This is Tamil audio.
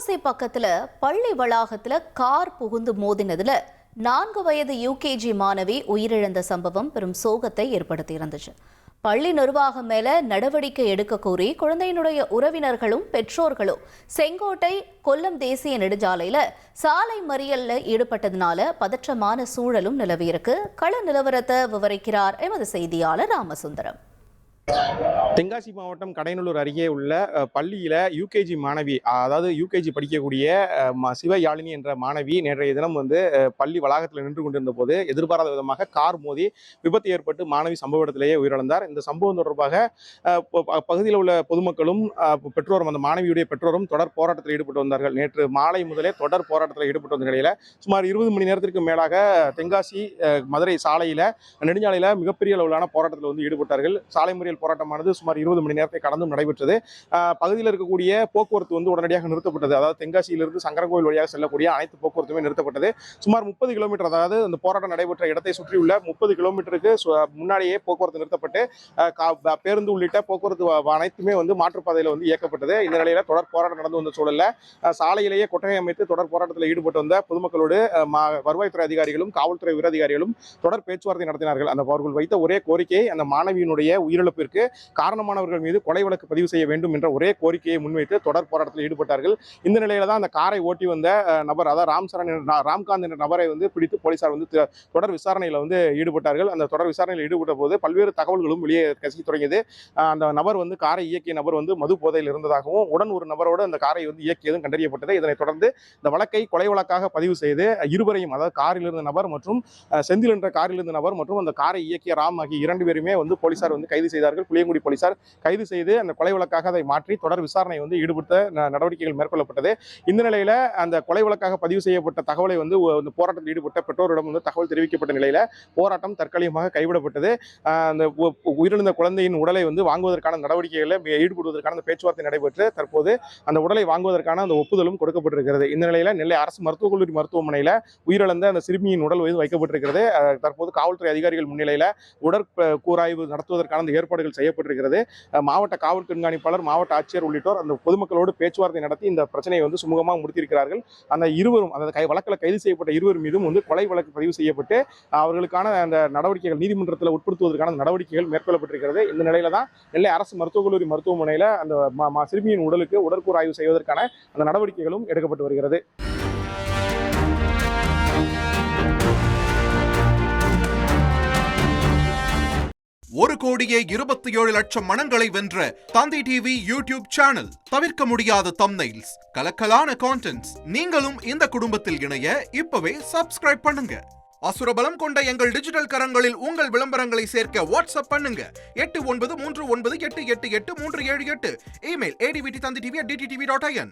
தென்காசி பக்கத்துல பள்ளி வளாகத்துல கார் புகுந்து மோதினதுல 4 வயது யூகேஜி மாணவி உயிரிழந்த சம்பவம் பெரும் சோகத்தை ஏற்படுத்தியிருந்துச்சு. பள்ளி நிர்வாகம் மேல நடவடிக்கை எடுக்க கோரி குழந்தையினுடைய உறவினர்களும் பெற்றோர்களும் செங்கோட்டை கொல்லம் தேசிய நெடுஞ்சாலையில சாலை மறியல்ல ஈடுபட்டதுனால பதற்றமான சூழலும் நிலவியிருக்கு. கள நிலவரத்தை விவரிக்கிறார் எமது செய்தியாளர் ராமசுந்தரம். தென்காசி மாவட்டம் கடையநல்லூர் அருகே உள்ள பள்ளியில யூகேஜி மாணவி, அதாவது யூகேஜி படிக்கக்கூடிய சிவயாழினி என்ற மாணவி நேற்றைய தினம் பள்ளி வளாகத்தில் நின்று கொண்டிருந்த போது எதிர்பாராத விதமாக கார் மோதி விபத்து ஏற்பட்டு மாணவி சம்பவ இடத்திலேயே உயிரிழந்தார். இந்த சம்பவம் தொடர்பாக பகுதியில் உள்ள பொதுமக்களும் பெற்றோரும், அந்த மாணவியுடைய பெற்றோரும் தொடர் போராட்டத்தில் ஈடுபட்டு வந்தார்கள். நேற்று மாலை முதலே தொடர் போராட்டத்தில் ஈடுபட்டு வந்த நிலையில சுமார் 20 மணி நேரத்திற்கு மேலாக தென்காசி மதுரை சாலையில நெடுஞ்சாலையில மிகப்பெரிய அளவிலான போராட்டத்தில் ஈடுபட்டார்கள். சாலை மறியல் போராட்டமானது சுமார் 20 மணி நேரத்தை கடந்தும் நடைபெற்றது. பகுதியில் இருக்கக்கூடிய போக்குவரத்து உடனடியாக நிறுத்தப்பட்டது. அதாவது தென்காசியிலிருந்து சங்கரங்கோவில் வழியாக செல்லக்கூடிய அனைத்து போக்குவரத்துமே நிறுத்தப்பட்டது. சுமார் 30 கிலோமீட்டர், அதாவது இந்த போராட்டம் நடைபெற்ற இடத்தை சுற்றியுள்ள 30 கிலோமீட்டருக்கு முன்னாடியே போக்குவரத்து நிறுத்தப்பட்டு பேருந்து உள்ளிட்ட போக்குவரத்து அனைத்துமே மாற்றுப்பாதையில் இயக்கப்பட்டது. இந்த நிலையில தொடர் போராட்டம் நடந்து வந்த சூழல்ல சாலையிலேயே கொட்டகை அமைத்து தொடர் போராட்டத்தில் ஈடுபட்டு வந்த பொதுமக்களோடு வருவாய்த்துறை அதிகாரிகளும் காவல்துறை உயரதிகாரிகளும் தொடர் பேச்சுவார்த்தை நடத்தினார்கள். அந்த அவர்கள் வைத்த ஒரே கோரிக்கை, அந்த மாணவியினுடைய உயிரிழப்பிற்கு காரணமானவர்கள் மீது கொலை வழக்கு பதிவு செய்ய வேண்டும் என்ற ஒரே கோரிக்கையை முன்வைத்து தொடர் போராட்டத்தில் ஈடுபட்டார்கள். இந்த நிலையில தான் அந்த காரை ஓட்டி வந்த நபர், அதாவது ராம்காந்த் என்ற நபரை பிடித்து போலீசார் தொடர் விசாரணையில் ஈடுபட்டார்கள். அந்த தொடர் விசாரணையில் ஈடுபட்ட போது பல்வேறு தகவல்களும் வெளியே கசிக்க தொடங்கியது. அந்த நபர் காரை இயக்கிய நபர் மது போதையில் இருந்ததாகவும் உடன் ஒரு நபரோடு அந்த காரை இயக்கியதும் கண்டறியப்பட்டது. இதனைத் தொடர்ந்து இந்த வழக்கை கொலை வழக்காக பதிவு செய்து இருவரையும், அதாவது காரில் இருந்த நபர் மற்றும் செந்தில் என்ற காரில் இருந்த நபர் மற்றும் அந்த காரை இயக்கிய ராம் ஆகிய 2 பேருமே போலீசார் கைது செய்தார்கள். புளியங்குடி போலீசார் கைது செய்து அந்த கொலை வழக்காக அதை மாற்றி தொடர் விசாரணை ஈடுபடுத்த நடவடிக்கைகள் மேற்கொள்ளப்பட்டது. இந்த நிலையில அந்த கொலை வழக்காக பதிவு செய்யப்பட்ட தகவலை போராட்டத்தில் ஈடுபட்ட பெற்றோரிடம் தகவல் தெரிவிக்கப்பட்ட நிலையில போராட்டம் தற்காலிகமாக கைவிடப்பட்டது. அந்த உயிரிழந்த குழந்தையின் உடலை வாங்குவதற்கான நடவடிக்கைகளில் ஈடுபடுவதற்கான பேச்சுவார்த்தை நடைபெற்று தற்போது அந்த உடலை வாங்குவதற்கான அந்த ஒப்புதலும் கொடுக்கப்பட்டிருக்கிறது. இந்த நிலையில நெல்லை அரசு மருத்துவக் கல்லூரி மருத்துவமனையில உயிரிழந்த அந்த சிறுமியின் உடல் வைக்கப்பட்டிருக்கிறது. தற்போது காவல்துறை அதிகாரிகள் முன்னிலையில உடற்கூறாய்வு நடத்துவதற்கான ஏற்பாடுகள் செய்யப்பட்டிருக்கிறது. மாவட்ட காவல் கண்காணிப்பாளர், மாவட்ட ஆட்சியர் உள்ளிட்டோர் அந்த பொதுமக்களோடு பேச்சுவார்த்தை நடத்தி இந்த பிரச்சனையை சுமூகமாக முடித்திருக்கிறார்கள். அந்த இருவரும், அதாவது வழக்கில் கைது செய்யப்பட்ட இருவர் மீதும் கொலை வழக்கு பதிவு செய்யப்பட்டு அவர்களுக்கான அந்த நடவடிக்கைகள் நீதிமன்றத்தில் உட்படுத்துவதற்கான நடவடிக்கைகள் மேற்கொள்ளப்பட்டிருக்கிறது. இந்த நிலையில தான் நெல்லை அரசு மருத்துவக் கல்லூரி மருத்துவமனையில் அந்த சிறுமியின் உடலுக்கு உடற்கூறாய்வு செய்வதற்கான அந்த நடவடிக்கைகளும் எடுக்கப்பட்டு வருகிறது. ஒரு கோடியே 27 லட்சம் மனங்களை வென்ற தந்தி டிவி யூடியூப் சேனல். தவிர்க்க முடியாத தம்ப்நெயில்ஸ், கலக்கலான கான்டென்ட்ஸ். நீங்களும் இந்த குடும்பத்தில் இணைய இப்பவே சப்ஸ்கிரைப் பண்ணுங்க. அசுரபலம் கொண்ட எங்கள் டிஜிட்டல் கரங்களில் உங்கள் விளம்பரங்களை சேர்க்க வாட்ஸ்அப் பண்ணுங்க. 8939888838. Email advtthanditv@dttv.in.